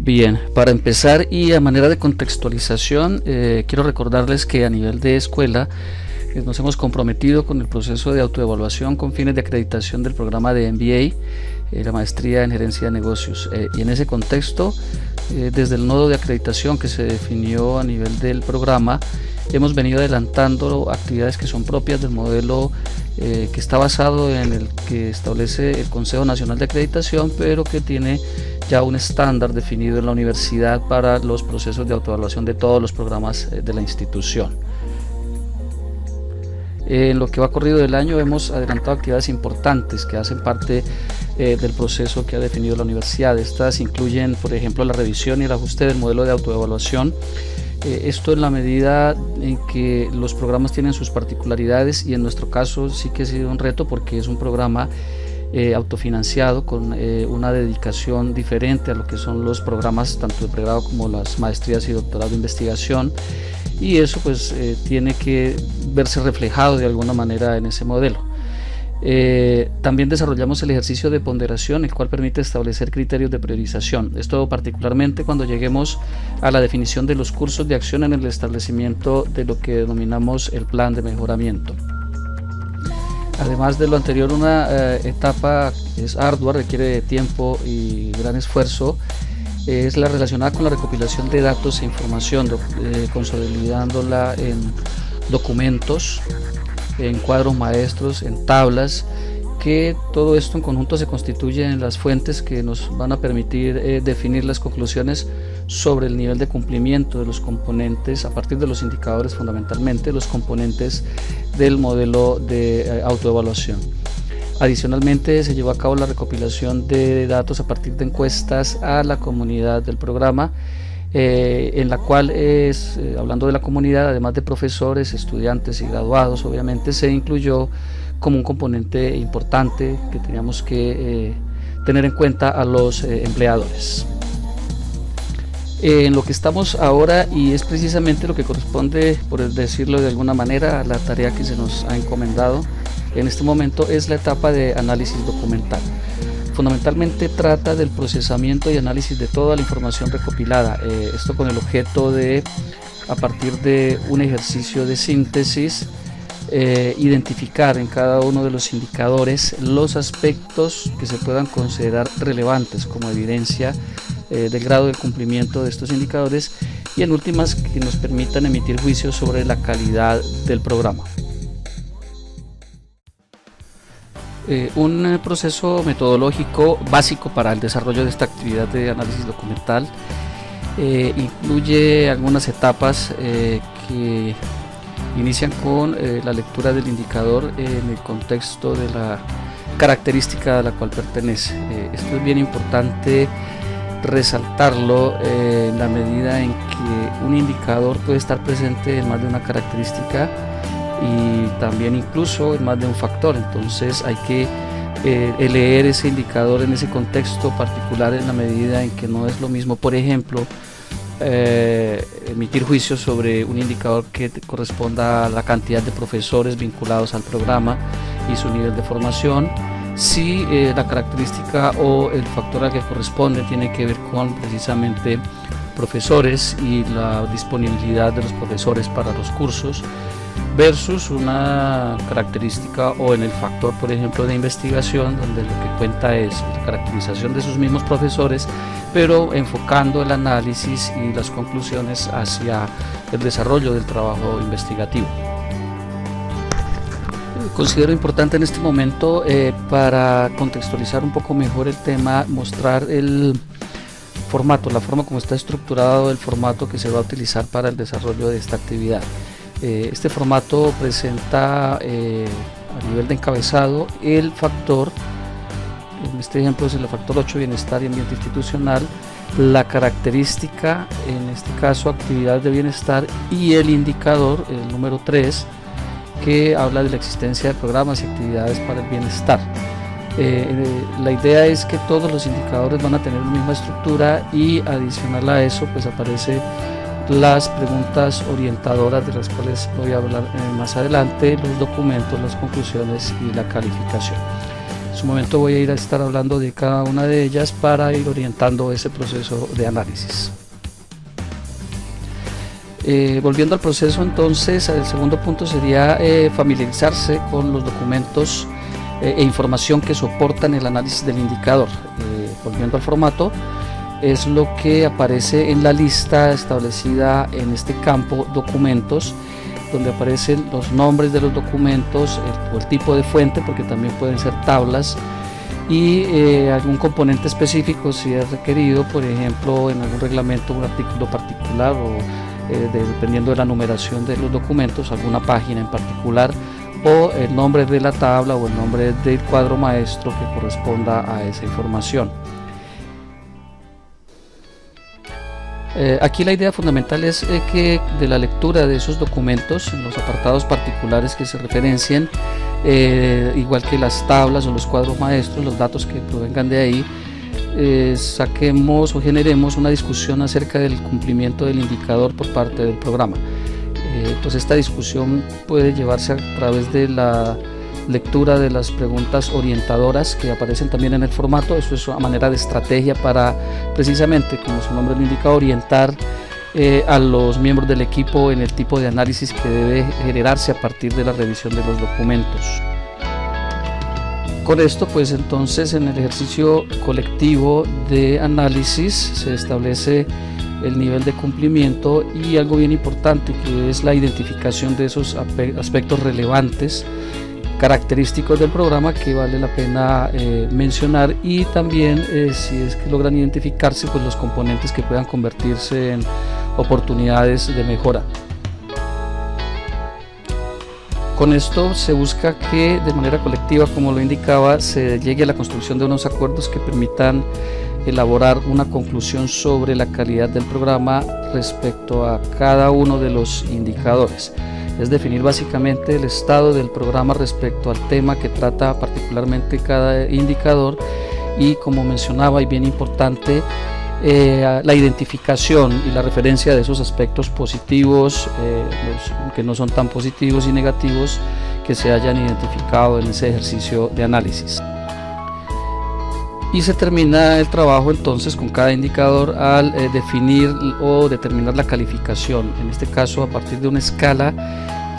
Bien, para empezar y a manera de contextualización, quiero recordarles que a nivel de escuela nos hemos comprometido con el proceso de autoevaluación con fines de acreditación del programa de MBA, la maestría en gerencia de negocios, y en ese contexto, desde el nodo de acreditación que se definió a nivel del programa, hemos venido adelantando actividades que son propias del modelo que está basado en el que establece el Consejo Nacional de Acreditación, pero que tiene ya un estándar definido en la universidad para los procesos de autoevaluación de todos los programas de la institución. En lo que va corrido del año hemos adelantado actividades importantes que hacen parte del proceso que ha definido la universidad. Estas incluyen, por ejemplo, la revisión y el ajuste del modelo de autoevaluación. Esto en la medida en que los programas tienen sus particularidades, y en nuestro caso sí que ha sido un reto porque es un programa autofinanciado con una dedicación diferente a lo que son los programas tanto de pregrado como las maestrías y doctorado de investigación, y eso pues tiene que verse reflejado de alguna manera en ese modelo. También desarrollamos el ejercicio de ponderación, el cual permite establecer criterios de priorización. Esto particularmente cuando lleguemos a la definición de los cursos de acción en el establecimiento de lo que denominamos el plan de mejoramiento. Además de lo anterior, una etapa que es ardua, requiere de tiempo y gran esfuerzo, es la relacionada con la recopilación de datos e información, consolidándola en documentos, en cuadros maestros, en tablas, que todo esto en conjunto se constituye en las fuentes que nos van a permitir definir las conclusiones sobre el nivel de cumplimiento de los componentes a partir de los indicadores, fundamentalmente los componentes del modelo de autoevaluación. Adicionalmente, se llevó a cabo la recopilación de datos a partir de encuestas a la comunidad del programa, en la cual hablando de la comunidad, además de profesores, estudiantes y graduados, obviamente se incluyó como un componente importante que teníamos que tener en cuenta a los empleadores. En lo que estamos ahora, y es precisamente lo que corresponde, por decirlo de alguna manera, a la tarea que se nos ha encomendado en este momento, es la etapa de análisis documental. Fundamentalmente trata del procesamiento y análisis de toda la información recopilada, esto con el objeto de, a partir de un ejercicio de síntesis, identificar en cada uno de los indicadores los aspectos que se puedan considerar relevantes como evidencia del grado de cumplimiento de estos indicadores, y en últimas que nos permitan emitir juicios sobre la calidad del programa. Un proceso metodológico básico para el desarrollo de esta actividad de análisis documental incluye algunas etapas que inician con la lectura del indicador en el contexto de la característica a la cual pertenece. Esto es bien importante resaltarlo en la medida en que un indicador puede estar presente en más de una característica y también incluso en más de un factor. Entonces hay que leer ese indicador en ese contexto particular, en la medida en que no es lo mismo, por ejemplo, emitir juicios sobre un indicador que corresponda a la cantidad de profesores vinculados al programa y su nivel de formación, si la característica o el factor al que corresponde tiene que ver con precisamente profesores y la disponibilidad de los profesores para los cursos, versus una característica o en el factor, por ejemplo, de investigación, donde lo que cuenta es la caracterización de sus mismos profesores, pero enfocando el análisis y las conclusiones hacia el desarrollo del trabajo investigativo. Considero importante en este momento, para contextualizar un poco mejor el tema, mostrar el formato, la forma como está estructurado el formato que se va a utilizar para el desarrollo de esta actividad. Este formato presenta a nivel de encabezado el factor, en este ejemplo es el factor 8, bienestar y ambiente institucional, la característica, en este caso actividad de bienestar, y el indicador, el número 3, que habla de la existencia de programas y actividades para el bienestar. La idea es que todos los indicadores van a tener la misma estructura, y adicional a eso pues aparece las preguntas orientadoras, de las cuales voy a hablar más adelante, los documentos, las conclusiones y la calificación. En su momento voy a ir a estar hablando de cada una de ellas para ir orientando ese proceso de análisis. Volviendo al proceso, entonces, el segundo punto sería familiarizarse con los documentos e información que soportan el análisis del indicador. Volviendo al formato, es lo que aparece en la lista establecida en este campo documentos, donde aparecen los nombres de los documentos, el tipo de fuente, porque también pueden ser tablas, y algún componente específico si es requerido, por ejemplo en algún reglamento, un artículo particular, o dependiendo de la numeración de los documentos, alguna página en particular, o el nombre de la tabla o el nombre del cuadro maestro que corresponda a esa información. Aquí la idea fundamental es que de la lectura de esos documentos, en los apartados particulares que se referencien, igual que las tablas o los cuadros maestros, los datos que provengan de ahí, saquemos o generemos una discusión acerca del cumplimiento del indicador por parte del programa. Entonces esta discusión puede llevarse a través de la lectura de las preguntas orientadoras que aparecen también en el formato. Eso es una manera de estrategia para, precisamente como su nombre lo indica, orientar a los miembros del equipo en el tipo de análisis que debe generarse a partir de la revisión de los documentos. Con esto, pues entonces en el ejercicio colectivo de análisis se establece el nivel de cumplimiento y algo bien importante, que es la identificación de esos aspectos relevantes, característicos del programa, que vale la pena mencionar, y también si es que logran identificarse, pues los componentes que puedan convertirse en oportunidades de mejora. Con esto se busca que de manera colectiva, como lo indicaba, se llegue a la construcción de unos acuerdos que permitan elaborar una conclusión sobre la calidad del programa respecto a cada uno de los indicadores. Es definir básicamente el estado del programa respecto al tema que trata particularmente cada indicador, y como mencionaba, y bien importante, la identificación y la referencia de esos aspectos positivos, los que no son tan positivos y negativos, que se hayan identificado en ese ejercicio de análisis. Y se termina el trabajo entonces con cada indicador al definir o determinar la calificación, en este caso a partir de una escala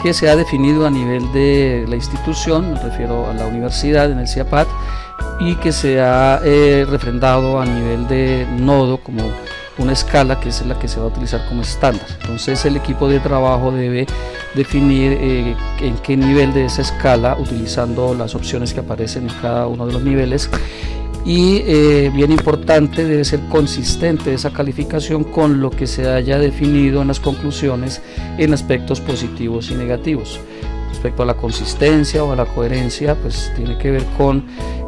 que se ha definido a nivel de la institución, me refiero a la universidad en el CIAPAT, y que se ha refrendado a nivel de nodo como una escala que es la que se va a utilizar como estándar. Entonces el equipo de trabajo debe definir en qué nivel de esa escala, utilizando las opciones que aparecen en cada uno de los niveles, y bien importante, debe ser consistente esa calificación con lo que se haya definido en las conclusiones en aspectos positivos y negativos. Respecto a la consistencia o a la coherencia, pues tiene que ver con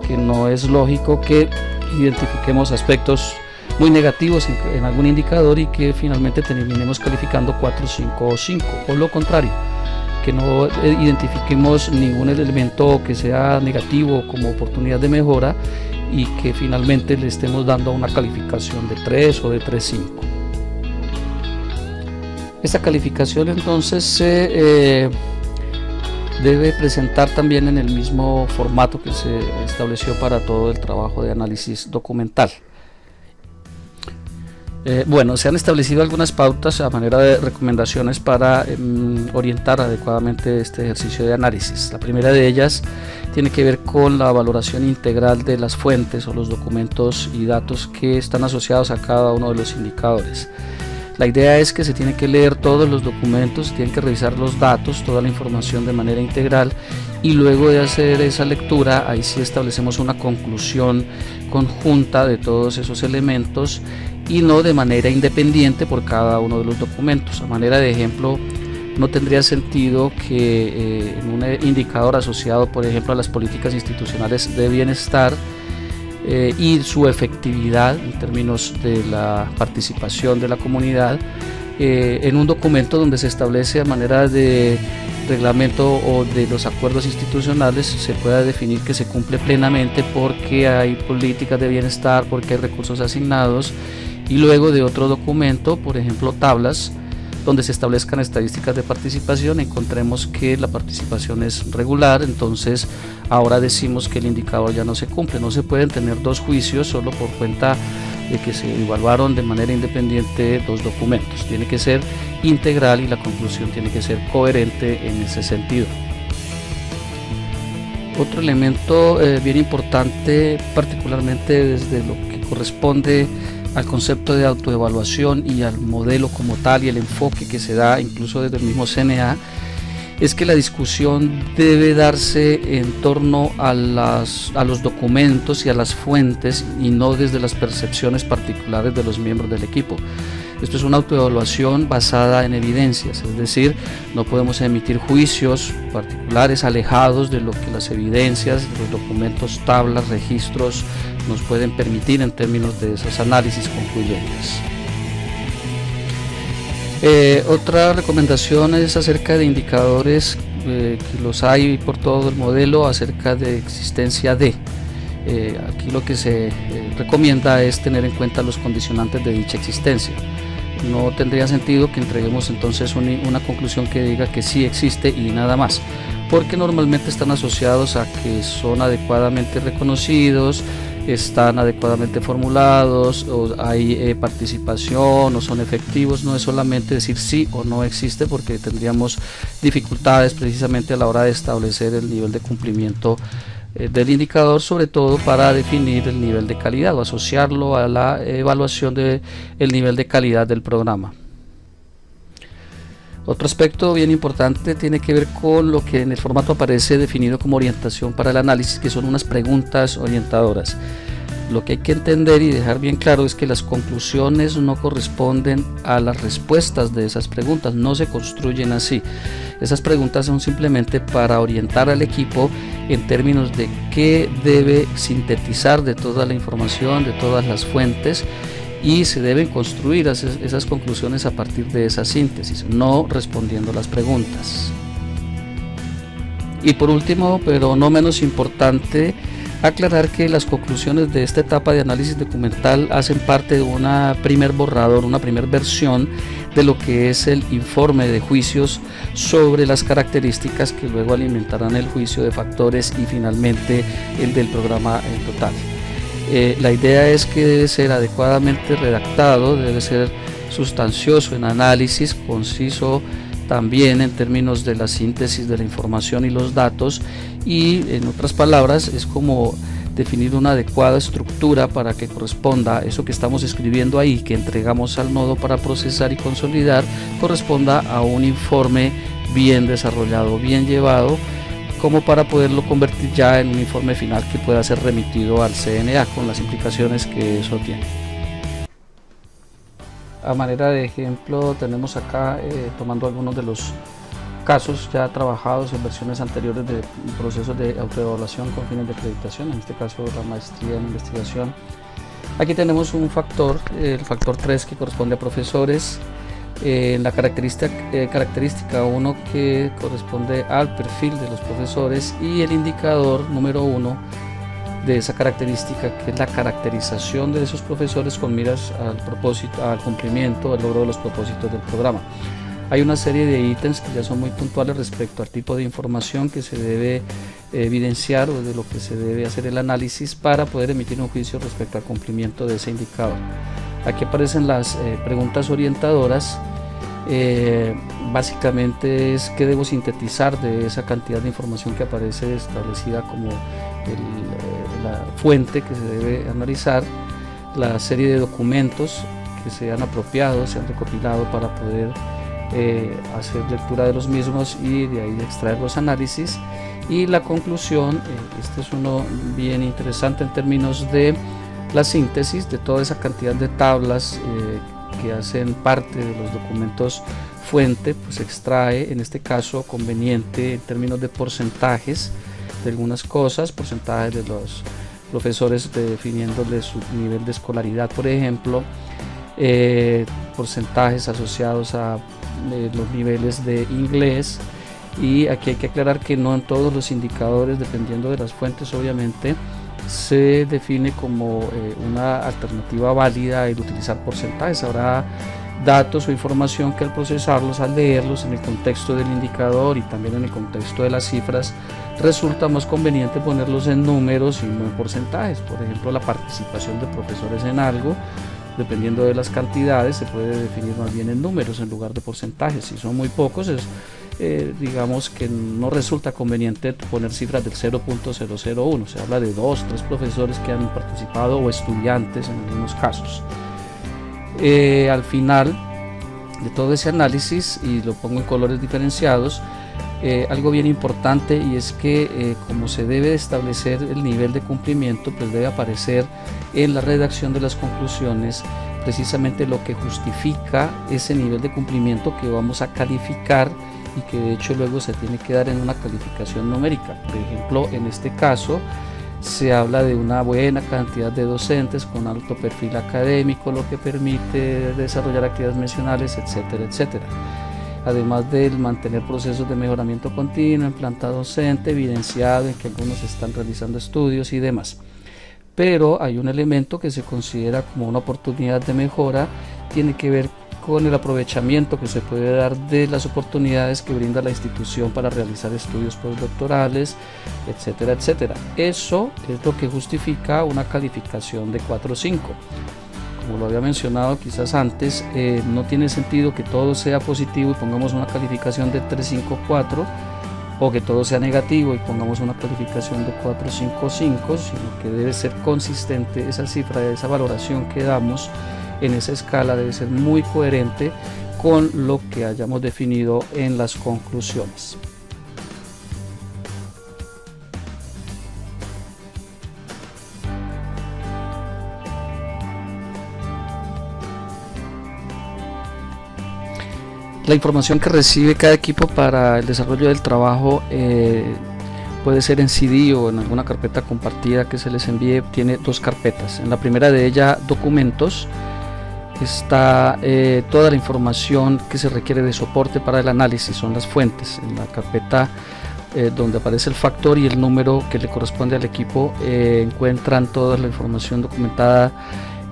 que no es lógico que identifiquemos aspectos muy negativos en algún indicador y que finalmente terminemos calificando 4, 5 o 5, o lo contrario, que no identifiquemos ningún elemento que sea negativo como oportunidad de mejora y que finalmente le estemos dando una calificación de 3 o de 3.5. Esta calificación entonces se debe presentar también en el mismo formato que se estableció para todo el trabajo de análisis documental. Bueno, se han establecido algunas pautas a manera de recomendaciones para orientar adecuadamente este ejercicio de análisis. La primera de ellas tiene que ver con la valoración integral de las fuentes o los documentos y datos que están asociados a cada uno de los indicadores. La idea es que se tiene que leer todos los documentos, se tienen que revisar los datos, toda la información de manera integral, y luego de hacer esa lectura, ahí sí establecemos una conclusión conjunta de todos esos elementos y no de manera independiente por cada uno de los documentos. A manera de ejemplo, no tendría sentido que en un indicador asociado, por ejemplo, a las políticas institucionales de bienestar y su efectividad en términos de la participación de la comunidad, en un documento donde se establece a manera de reglamento o de los acuerdos institucionales, se pueda definir que se cumple plenamente porque hay políticas de bienestar, porque hay recursos asignados, y luego de otro documento, por ejemplo tablas, donde se establezcan estadísticas de participación, encontremos que la participación es regular, entonces ahora decimos que el indicador ya no se cumple. No se pueden tener dos juicios solo por cuenta de que se evaluaron de manera independiente dos documentos. Tiene que ser integral y la conclusión tiene que ser coherente en ese sentido. Otro elemento bien importante, particularmente desde lo que corresponde al concepto de autoevaluación y al modelo como tal y el enfoque que se da incluso desde el mismo CNA, es que la discusión debe darse en torno a los documentos y a las fuentes y no desde las percepciones particulares de los miembros del equipo. Esto es una autoevaluación basada en evidencias, es decir, no podemos emitir juicios particulares alejados de lo que las evidencias, los documentos, tablas, registros nos pueden permitir en términos de esos análisis concluyentes. Otra recomendación es acerca de indicadores que los hay por todo el modelo acerca de existencia de. Aquí lo que se recomienda es tener en cuenta los condicionantes de dicha existencia. No tendría sentido que entreguemos entonces una conclusión que diga que sí existe y nada más, porque normalmente están asociados a que son adecuadamente reconocidos, están adecuadamente formulados, o hay participación o son efectivos. No es solamente decir sí o no existe, porque tendríamos dificultades precisamente a la hora de establecer el nivel de cumplimiento del indicador, sobre todo para definir el nivel de calidad o asociarlo a la evaluación del nivel de calidad del programa. Otro aspecto bien importante tiene que ver con lo que en el formato aparece definido como orientación para el análisis, que son unas preguntas orientadoras. Lo que hay que entender y dejar bien claro es que las conclusiones no corresponden a las respuestas de esas preguntas, no se construyen así. Esas preguntas son simplemente para orientar al equipo en términos de qué debe sintetizar de toda la información, de todas las fuentes, y se deben construir esas conclusiones a partir de esa síntesis, no respondiendo las preguntas. Y por último, pero no menos importante, aclarar que las conclusiones de esta etapa de análisis documental hacen parte de una primer borrador, una primer versión de lo que es el informe de juicios sobre las características que luego alimentarán el juicio de factores y finalmente el del programa en total. La idea es que debe ser adecuadamente redactado, debe ser sustancioso en análisis, conciso también en términos de la síntesis de la información y los datos, y en otras palabras es como definir una adecuada estructura para que corresponda a eso que estamos escribiendo ahí, que entregamos al nodo para procesar y consolidar, corresponda a un informe bien desarrollado, bien llevado, como para poderlo convertir ya en un informe final que pueda ser remitido al CNA con las implicaciones que eso tiene. A manera de ejemplo tenemos acá, tomando algunos de los casos ya trabajados en versiones anteriores de procesos de autoevaluación con fines de acreditación, en este caso la maestría en investigación. Aquí tenemos un factor, el factor 3, que corresponde a profesores, la característica 1 que corresponde al perfil de los profesores, y el indicador número 1 de esa característica, que es la caracterización de esos profesores con miras al propósito, al cumplimiento, al logro de los propósitos del programa. Hay una serie de ítems que ya son muy puntuales respecto al tipo de información que se debe evidenciar o de lo que se debe hacer el análisis para poder emitir un juicio respecto al cumplimiento de ese indicador. Aquí aparecen las preguntas orientadoras. Básicamente es qué debo sintetizar de esa cantidad de información que aparece establecida como la fuente que se debe analizar, la serie de documentos que se han apropiado, se han recopilado para poder hacer lectura de los mismos y de ahí extraer los análisis, y la conclusión. Este es uno bien interesante en términos de la síntesis de toda esa cantidad de tablas que hacen parte de los documentos fuente, pues se extrae, en este caso conveniente, en términos de porcentajes de algunas cosas, porcentajes de los profesores definiéndole su nivel de escolaridad, por ejemplo, porcentajes asociados a los niveles de inglés. Y aquí hay que aclarar que no en todos los indicadores, dependiendo de las fuentes obviamente, se define como una alternativa válida el utilizar porcentajes. Habrá datos o información que al procesarlos, al leerlos en el contexto del indicador y también en el contexto de las cifras, resulta más conveniente ponerlos en números y no en porcentajes. Por ejemplo, la participación de profesores en algo, dependiendo de las cantidades, se puede definir más bien en números en lugar de porcentajes. Si son muy pocos, digamos que no resulta conveniente poner cifras del 0.001, se habla de 2, 3 profesores que han participado o estudiantes en algunos casos. Al final de todo ese análisis, y lo pongo en colores diferenciados, algo bien importante, y es que como se debe establecer el nivel de cumplimiento, pues debe aparecer en la redacción de las conclusiones precisamente lo que justifica ese nivel de cumplimiento que vamos a calificar y que de hecho luego se tiene que dar en una calificación numérica. Por ejemplo, en este caso se habla de una buena cantidad de docentes con alto perfil académico, lo que permite desarrollar actividades mencionales, etcétera, etcétera. Además de mantener procesos de mejoramiento continuo en planta docente, evidenciado en que algunos están realizando estudios y demás. Pero hay un elemento que se considera como una oportunidad de mejora, tiene que ver con el aprovechamiento que se puede dar de las oportunidades que brinda la institución para realizar estudios postdoctorales, etcétera, etcétera. Eso es lo que justifica una calificación de 4 o 5. Como lo había mencionado quizás antes, no tiene sentido que todo sea positivo y pongamos una calificación de 3, 5, 4, o que todo sea negativo y pongamos una calificación de 4, 5, 5, sino que debe ser consistente esa cifra, esa valoración que damos en esa escala debe ser muy coherente con lo que hayamos definido en las conclusiones. La información que recibe cada equipo para el desarrollo del trabajo puede ser en CD o en alguna carpeta compartida que se les envíe. Tiene 2 carpetas. En la primera de ellas, documentos, está toda la información que se requiere de soporte para el análisis, son las fuentes. En la carpeta donde aparece el factor y el número que le corresponde al equipo, encuentran toda la información documentada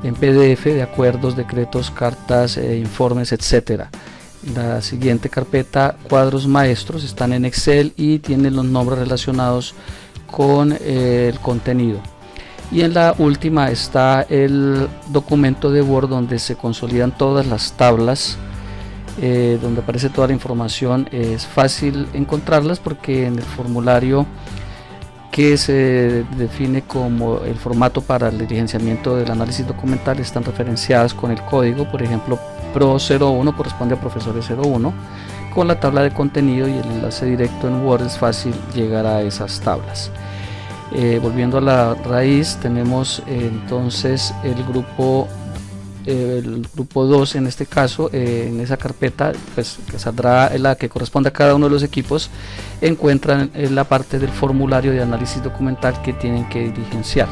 en PDF de acuerdos, decretos, cartas, informes, etcétera. La siguiente carpeta, cuadros maestros, están en Excel y tienen los nombres relacionados con el contenido. Y en la última está el documento de Word donde se consolidan todas las tablas, donde aparece toda la información. Es fácil encontrarlas porque en el formulario que se define como el formato para el diligenciamiento del análisis documental están referenciadas con el código. Por ejemplo, Pro 01 corresponde a profesores 01, con la tabla de contenido y el enlace directo en Word es fácil llegar a esas tablas. Volviendo a la raíz, tenemos entonces el grupo 2 en este caso. En esa carpeta, pues, que saldrá la que corresponde a cada uno de los equipos, encuentran la parte del formulario de análisis documental que tienen que diligenciar.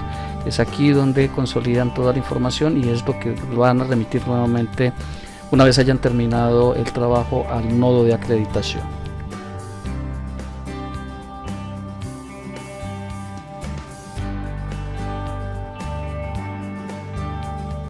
Es aquí donde consolidan toda la información y es lo que van a remitir nuevamente una vez hayan terminado el trabajo al nodo de acreditación.